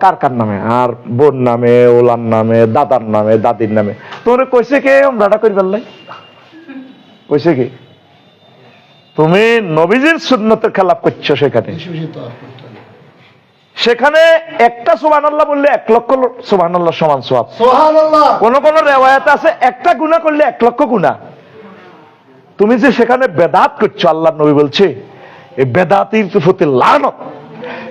কার কার নামে? আর বোন নামে, ওলার নামে, দাদার নামে, দাদির নামে। তোরে কইছে কে ওমরাটা করি পারলাই? কইছে কি? তুমি নবীজির সুন্নতের খেলাপ করছো সেখানে। সেখানে একটা সুবহানাল্লাহ বললে 1 লক্ষ সুবহানাল্লাহ সমান সওয়াব। সুবহানাল্লাহ। কোন কোন রিওয়ায়াতে আছে একটা গুনাহ করলে 1 লক্ষ গুনাহ। তুমি যে সেখানে বেদাত করছো, আল্লাহর নবী বলছে এই বেদাতির প্রতি লানত।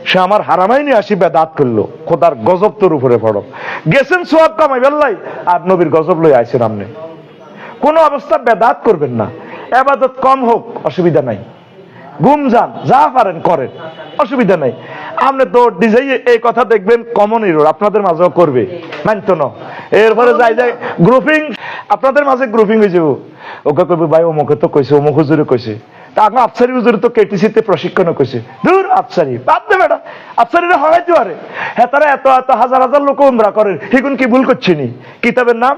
সে আমার হারামাইনি আসি বেদাত করলো, খোদার গজব তোর উপরে পড়ো। গেছেন সওয়াব কামাইবেন লাই, আর নবীর গজব লই আইছেন আপনি। কোন অবস্থা বেদাত করবেন না। ইবাদত কম হোক অসুবিধা নাই, ঘুম যান, যা পারেন করেন, অসুবিধা নাই। আপনি তো ডিজাই এই কথা দেখবেন কমন এরর আপনাদের মাঝেও করবে, মানতো না। এরপরে যাই যাই গ্রুপিং আপনাদের মাঝে গ্রুপিং হয়ে যাবো। ওকে কইবে ভাই অমুকে তো কইছে, অমুক হুজুরে কইছে, তা এখন আফসারি হুজুরে তো কেটিসিতে প্রশিক্ষণ কইছে। দূর আফসারি বাদ দে বেটা, আফসারিরা হওয়াইতে পারে। হ্যাঁ তারা এত এত হাজার হাজার লোক উমরা করেন, হিগুন কি ভুল করছে নি? কিতাবের নাম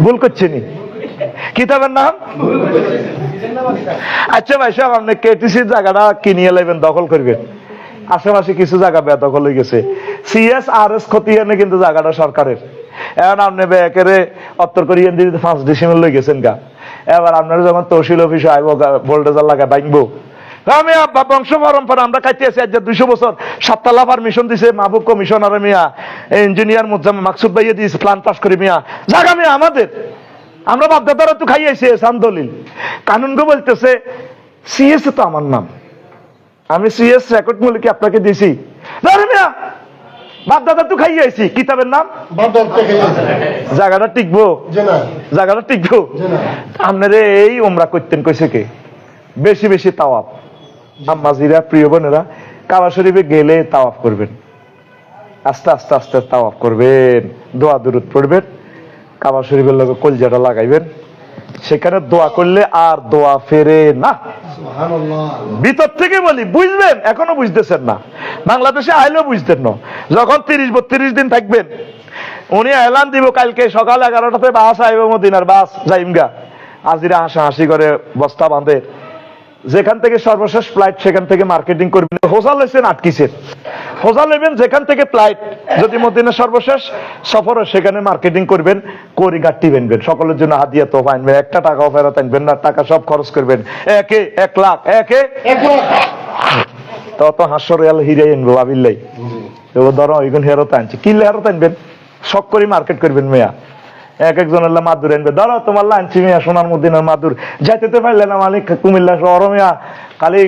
ভুল করছে নি? কিতাবের নাম। আচ্ছা ভাই সাহেব, আপনি কেটিসির জায়গাটা কিনিয়ে লাইবেন, দখল করবেন। আশেপাশে কিছু জায়গা বেদখল হয়ে গেছে। CSRS খতিয়ানে কিন্তু জায়গাটা সরকারের। এখন আপনি ব্যাকেরে অত্তর করিয়েন দিতে 5 ডিসেম্বর লই গেছেন গা। এবার আপনারা যখন তহসিল অফিসে আইব, ভোল্টেজার লাগা ভাঙবো। আমি বংশ পরম্পরা আমরা খাইতে আছি আজ 200 বছর। 7 তলা পারমিশন দিছে মাহবুব কমিশনার মিয়া, ইঞ্জিনিয়ার মুজাম মাকসুদ ভাইয়া দিয়েছে প্ল্যান পাস করে মিয়া। জায়গা মিয়া আমাদের, আমরা বাপদাদারা তো খাইয়েছি সান্দলিল। কানুনগো বলতেছে সিএস তো আমার নাম, আমি সিএস রেকর্ড মূল্য কি আপনাকে দিছি? মিয়া বাপদাদা তো খাইয়েছি, কিতাবের নাম। জায়গাটা টিকবো, জায়গাটা টিকবো। আপনারা এই ওমরা করতেন কইছে কে? বেশি বেশি তাওয়াফ। আম্মাজিরা, প্রিয় বোনেরা, কাবা শরীফে গেলে তাওয়াফ করবেন, আস্তে আস্তে আস্তে তাওয়াফ করবেন, দোয়া দুরূদ পড়বেন, কাবা শরীফের লগে কলজাটা লাগাইবেন। সেখানে দোয়া করলে আর দোয়া ফেরে না। ভিতর থেকে বলি, বুঝবেন, এখনো বুঝতেছেন না। বাংলাদেশে আইলেও বুঝতেন না। যখন 30-32 দিন থাকবেন, উনি এলান দিব কালকে সকাল 11টাতে বাস আইব, মদিনার বাস যাইমগা। আজিরা হাসাহাসি করে বস্তা বাঁধে, যেখান থেকে সর্বশেষ ফ্লাইট সেখান থেকে মার্কেটিং করবেন। হোসা লেছেন আটকিছেন, হোসা নেবেন যেখান থেকে ফ্লাইট, যদি মদিনা সর্বশেষ সফর সেখানে মার্কেটিং করবেন, করি গাঠি বেনবেন, সকলের জন্য হাদিয়া তো আনবেন, একটা টাকাও ফেরত আনবেন না, টাকা সব খরচ করবেন, 1 লাখ তত 500 রিয়াল হিরে আনবো আবিল্লাই। ধরো ওইগুন হেরত আনছি, কি হেরত আনবেন, শখ করে মার্কেট করবেন মেয়া। একজন মাদুর আনবে, ধরো তোমার লাঞ্চি মেয়া, সোনার মদিনার মাদুর যাইতে পারলে না মালিক, কুমিল্লা শহর মেয়া খালি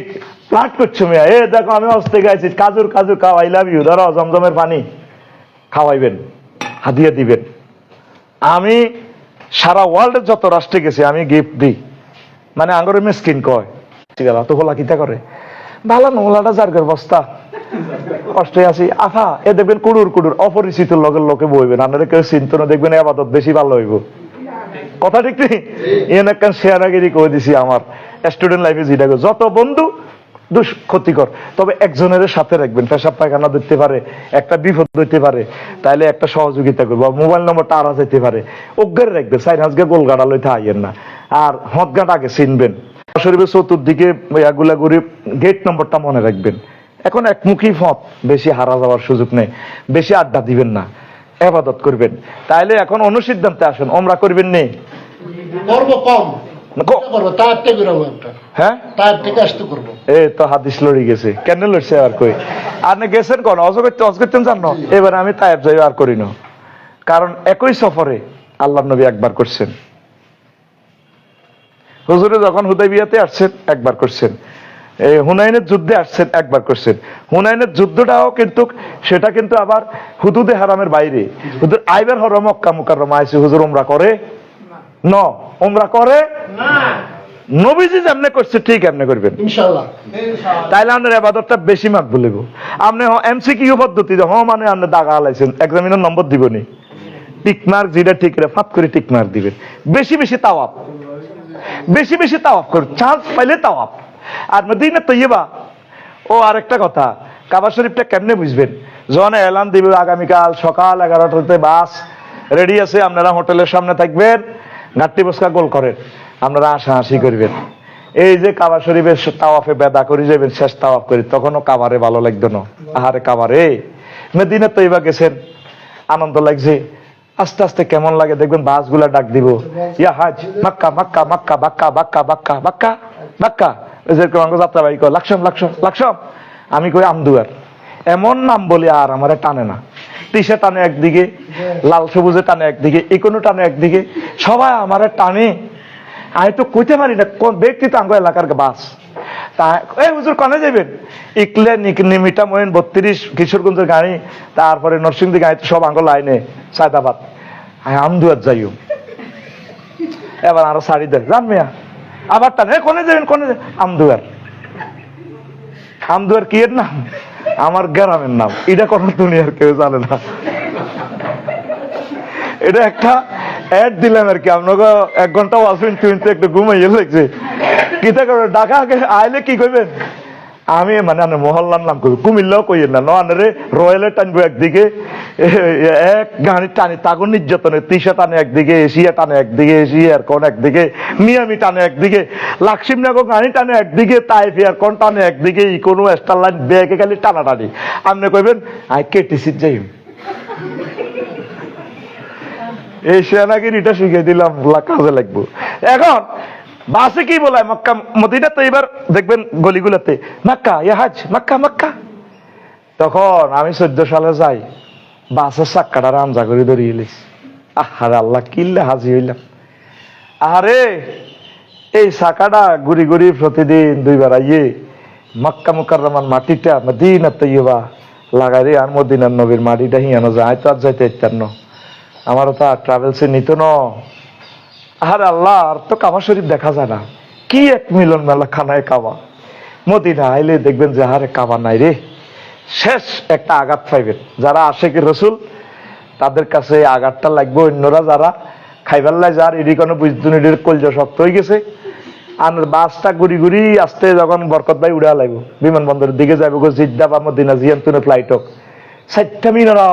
প্লাট করছো মেয়া। এ দেখো আমি অস্তে গাইছি, কাজুর কাজুর খাও, আই লাভ ইউ, ধরো জমজমের পানি খাওয়াইবেন, হাদিয়া দিবেন। আমি সারা ওয়ার্ল্ডের যত রাষ্ট্রে গেছি আমি গিফট দিই, মানে আঙ্গরে মিসকিন কয় তো হোলা কিতা করে, ভালো নোলাটা জার্গের বস্তা, কষ্টে আছি আফা। এ দেখবেন কুড়ুর কুড়ুর অপরিচিত লোকের লোকে বইবেন, আপনারা কেউ চিন্ত না, দেখবেন আবাদত বেশি ভালো হইব। কথা ঠিক নেই? এন একটা শেয়ারাগিরি করে দিছি আমার স্টুডেন্ট লাইফে, যেটা যত বন্ধু ক্ষতিকর। তবে একজনের সাথে রাখবেন, পেশাব পায়খানা ধরতে পারে, একটা বিপদ হইতে পারে, তাইলে একটা সহযোগিতা করবো, মোবাইল নম্বরটা আড়া যেতে পারে, অজ্ঞারে রাখবেন। সাইনাসকে গোলগাড়া লইতে আইয়েন না, আর হদগাট আগে চিনবেন। শরীফের চতুর্দিকে গুলাগুড়ি গেট নম্বরটা মনে রাখবেন। এখন একমুখী পথ, বেশি হারা যাওয়ার সুযোগ নেই, বেশি আড্ডা দিবেন না, ইবাদত করবেন। তাইলে এখন অনুসিদ্ধান্তে আসেন, ওমরা করবেন নেই হাদিস লড়ি গেছে, কেন লড়ছে আর কই? আর না গেছেন কোন অজগত্যেন জানো? এবার আমি তায়েব যাই আর করি না, কারণ একই সফরে আল্লাহ নবী একবার করছেন, হুজুরে যখন হুদাইবিয়াতে আসছেন একবার করছেন, হুনাইনের যুদ্ধে আসছেন একবার করছেন। হুনাইনের যুদ্ধটাও কিন্তু সেটা কিন্তু আবার হুদুদে হারামের বাইরে, হুজুর আইবার হর মক্কা মুকাররমা আইছে, হুজুর উমরা করে ন, উমরা করে না। নবীজি যেমনে করছে ঠিক এমনি করবেন ইনশাআল্লাহ। তাইলে আপনার ইবাদতটা বেশি মাকবুল হইব। আপনি এমসিকিউ পদ্ধতি মানে আপনি দাগা আলাইছেন, এক্সামিনার নম্বর দিবনি, টিক মার্ক যেটা ঠিক রে ফাত করে টিক মার্ক দিবেন। বেশি বেশি তাওয়াব, বেশি বেশি তাওয়াব করুন, চান্স পাইলে তাওয়াব। আর মদিনা তৈয়বা। ও আরেকটা কথা, কাবা শরীফটা কেমনে বুঝবেন? যখন এলান দিবে আগামীকাল সকাল 11টাতে বাস রেডি আছে, আপনারা হোটেলের সামনে থাকবেন, গাট্টি বসকা গোল করেন, আপনারা হাসাহাসি করবেন। এই যে কাবা শরীফের তাওয়াফে বেদা করে যাবেন, শেষ তাওয়াফ করি, তখনও কাবারে ভালো লাগতো না, আহারে কাবারে মদিনা তৈবা গেছেন, আনন্দ লাগছে। আস্তে আস্তে কেমন লাগে দেখবেন বাসগুলা ডাক দিব, ইয়া হাজ মাক্কা মাক্কা মাক্কা বাক্কা বাক্কা বাক্কা বাক্কা বাক্কা, যেরকম আমাকে যাত্রাবাড়ি কয় লাকসাম লাকসাম লাকসাম, আমি কই আমদুয়ার। এমন নাম বলি আর আমার টানে না, তিসা টানে একদিকে, লাল সবুজে টানে একদিকে, ইকোনো টানে একদিকে, সবাই আমার টানে। আমি তো কইতে পারি না কোন ব্যক্তি তো আমার এলাকার বাস। তা এই হুজুর কনে যাবেন? ইকলে নিমিটা মহিন 32 কিশোরগঞ্জের গাড়ি, তারপরে নরসিংদী গাড়ি, সব আঙ্গ লাইনে সায়দাবাদ, আমদুয়ার যাইও। এবার আরো শাড়ি দেয় জান মিয়া, আবার টান কনে যাবেন, কনে আমদুয়ার। আমদুয়ার কি এর নাম? আমার গ্রামের নাম, এটা কোন দুনিয়ার কেউ জানে না। এটা একটা অ্যাড দিলাম আর কি, আপনাকে 1 ঘন্টা আসবেন কিন্তু একটু ঘুমাইয়ে লাগছে। কিতা করবেন ঢাকা আইলে কি করবেন? আমি মানে মহল্লার নাম করবো, কুমিল্লাও কইয়েন না, নরে রয়েলে টানবো একদিকে, এক গাড়ি টানি তাগুন নির্যাতনে, তিসা টানে একদিকে, এশিয়া টানে একদিকে, এশিয়ার কোন একদিকে, মিয়ামি টানে একদিকে, লাক্সিমনগর গাড়ি টানে একদিকে, তাইফিয়ার কোন টানে একদিকে, ইকোনো স্টার লাইন ব্যাগে খালি টানা টানি। আপনি কইবেন আই কেটিসি যাই, এই সেনাগিরিটা শিখে দিলাম, কাজে লাগবো। এখন বাসে কি বলে মক্কা মদিনা তো এবার দেখবেন গলিগুলোতে মক্কা ইয়া হাজ মক্কা মক্কা। তখন আমি 14 সালে যাই, বাসের চাক্কাটা রামজা করে ধরিয়ে এলিস, আহারে আল্লাহ কিল্লে হাজি হইলাম। আরে এই চাকাটা ঘুরি ঘুরি প্রতিদিন 2 বার আইয়ে মক্কা মুকাররমার মাটিটা মদিনা তৈয়বা লাগাই রে, আর মদিনার নবীর মাটিটা হিয়ানো যায় তো আর যাইতে ইত্যান্ন, আমারও তো আর ট্রাভেলসে নিত ন। আরে আল্লাহ, আর তো কাবা শরীফ দেখা যায় না, কি এক মিলন মেলা খানায় কাবা। মদিনা আইলে দেখবেন যে আরে কাবা নাই রে, শেষ একটা আঘাত পাইবেন। যারা আশেকের রসুল তাদের কাছে আঘাতটা লাগবে, অন্যরা যারা খাইবার লাই যার এডি কোনো বুঝতুন, এডির কলজা শক্ত হয়ে গেছে। আর বাসটা ঘুরি ঘুরি আসতে যখন বরকত ভাই উড়া লাগবো বিমানবন্দরের দিকে যাবো, জিদ্দা বা মদিনা জিয়ান্তুনে ফ্লাইট হোক, 4টা মিনারা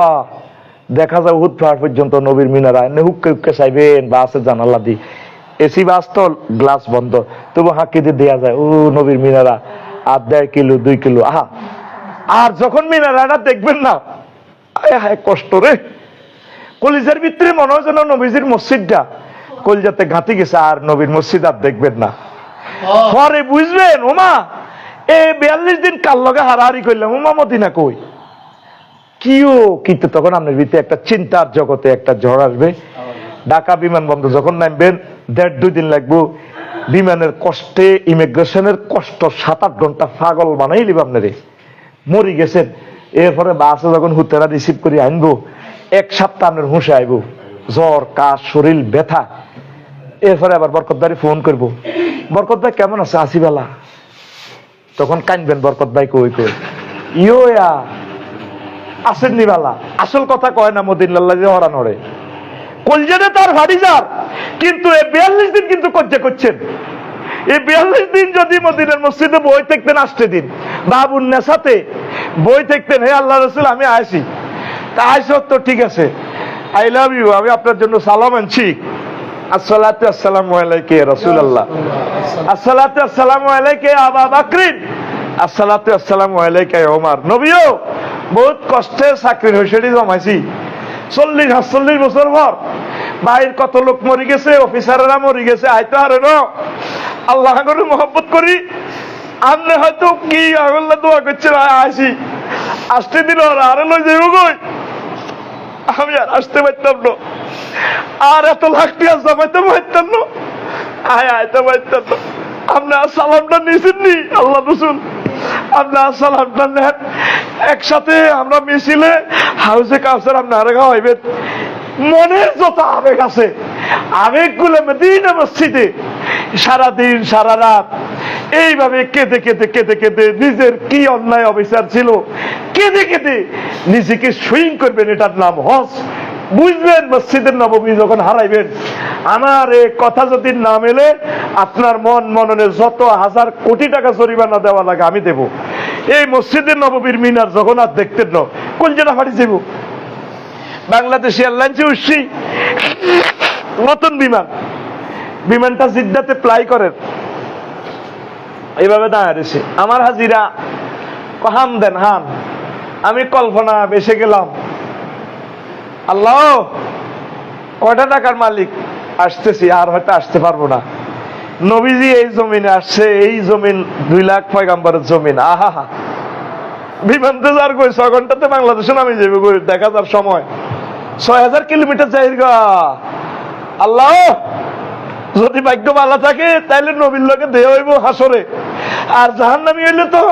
দেখা যায় উহুদ পাহাড় পর্যন্ত নবীর মিনারা, এনে হুক্কে হুক্কে চাইবেন বাসের জানালা দি, এসি বাস তো গ্লাস বন্ধ, তবু হাঁকি দিয়ে দেওয়া যায় ও নবীর মিনারা, আর 1.5 কিলো 2 কিলো। আহা, আর যখন মিনারাটা দেখবেন না, হায় কষ্ট রে, কলিজার ভিতরে মনে হয় যেন নবীজির মসজিদটা কলিজাতে ঘাঁটি গেছে, আর নবীর মসজিদ আর দেখবেন না। পরে বুঝবেন ওমা এই 42 দিন কার লগে হারাহারি করলাম, ওমা মদিনা কই কিও। কিন্তু তখন আপনার ভিতরে একটা চিন্তার জগতে একটা ঝড় আসবে। ঢাকা বিমানবন্দর যখন নামবেন 1.5-2 দিন লাগবো, বিমানের কষ্টে, ইমিগ্রেশনের কষ্ট, 7-8 ঘন্টা পাগল বানাই লিব আপনারে, মরি গেছেন। এরপরে বাসে যখন হুতেরা রিসিভ করে আনবো, 1 সপ্তাহ আপনার হুঁশে আইব, জ্বর কাশ শরীর ব্যথা। এরপরে আবার বরকত ভাই ফোন করবো, বরকত ভাই কেমন আছে, আসিবেলা। তখন কানবেন, বরকত ভাই কই কই ইয়া আসেন নিবালা। আসল কথা কয় না মদিনাল্লাহ যে হরান হরে কলজেনে তার ভারী যার, কিন্তু এই 42 দিন কিন্তু কজ্জা করছেন। এই 42 দিন যদি মদিনার মসজিদে বই থাকতেন, 8 দিন বাবুর নেশাতে বই থাকতেন, হে আল্লাহ রাসূল আমি আইছি, তা আইসো তো ঠিক আছে, আই লাভ ইউ, আমি আপনার জন্য সালাম আনছি, আসসালাতু আসসালামু আলাইকা ইয়া রাসূলুল্লাহ, আসসালাতু আসসালামু আলাইকা ইয়া আবু বকর, আসসালাতু আসসালামু আলাইকা ইয়া ওমর। নবীও বহুত কষ্টে চাকরির হইসেডি জমাইছি, 40-48 বছর পর বাইর কত লোক মরি গেছে, অফিসারেরা মরি গেছে, আইতো আরে ন আল্লাহ করে মহব্বত করি, আপনি হয়তো কি আল্লাহ দোয়া করছেন আসি, 8 দিন আরে লই যাইব কই, আমি আর আসতে পারতাম না, আর এত লাখ টাকা জমাইতে পারতাম না, আইতে পারতাম না। আপনার সালামটা নিয়েছেন নি আল্লাহ রসুল, আপনার সালামটা নেন, একসাথে আমরা মিছিলে হাউসে কাউসার আপনারা খাওয়াইবেন। মনের যত আবেগ আছে, আবেগগুলো মদিনা মসজিদে সারাদিন সারা রাত এইভাবে কেঁদে কেঁদে কেঁদে কেঁদে নিজের কি অন্যায় অবিচার ছিল কেঁদে কেঁদে নিজেকে সুইং করবেন, এটার নাম হজ। বুঝবেন মসজিদের নববী যখন হারাইবেন, আমার এই কথা যদি না মেলে আপনার মন মননে যত 1000 কোটি টাকা জরিমানা দেওয়া লাগে আমি দেব। এই মসজিদের নববীর মিনার যখন আর দেখতেন না, কোন জেলা ফাড়ি যাব। বাংলাদেশ এয়ারলাইন্সে উঠছি, নতুন বিমানটা জিদ্দাতে ফ্লাই করেন, এইভাবে দাঁড়িয়েছে আমার হাজিরা হান দেন, হান আমি কল্পনা বেসে গেলাম, আল্লাহ কয়টা টাকার মালিক, আসতেছি, আর হয়তো আসতে পারবো না। নবীজি এই জমিনে আসছে, এই জমিন 2 লাখ পয়গাম্বরের জমিন। আহা হা, বিমানতে যার কই 6 ঘন্টাতে বাংলাদেশে নামে যাবে, দেখা যার সময় 6000 কিলোমিটার জায়গা। আল্লাহ যদি ভাগ্য ভালো থাকে তাইলে নবীর লোকে দেহ হইব হাসরে, আর জাহান্নামী হইলে তো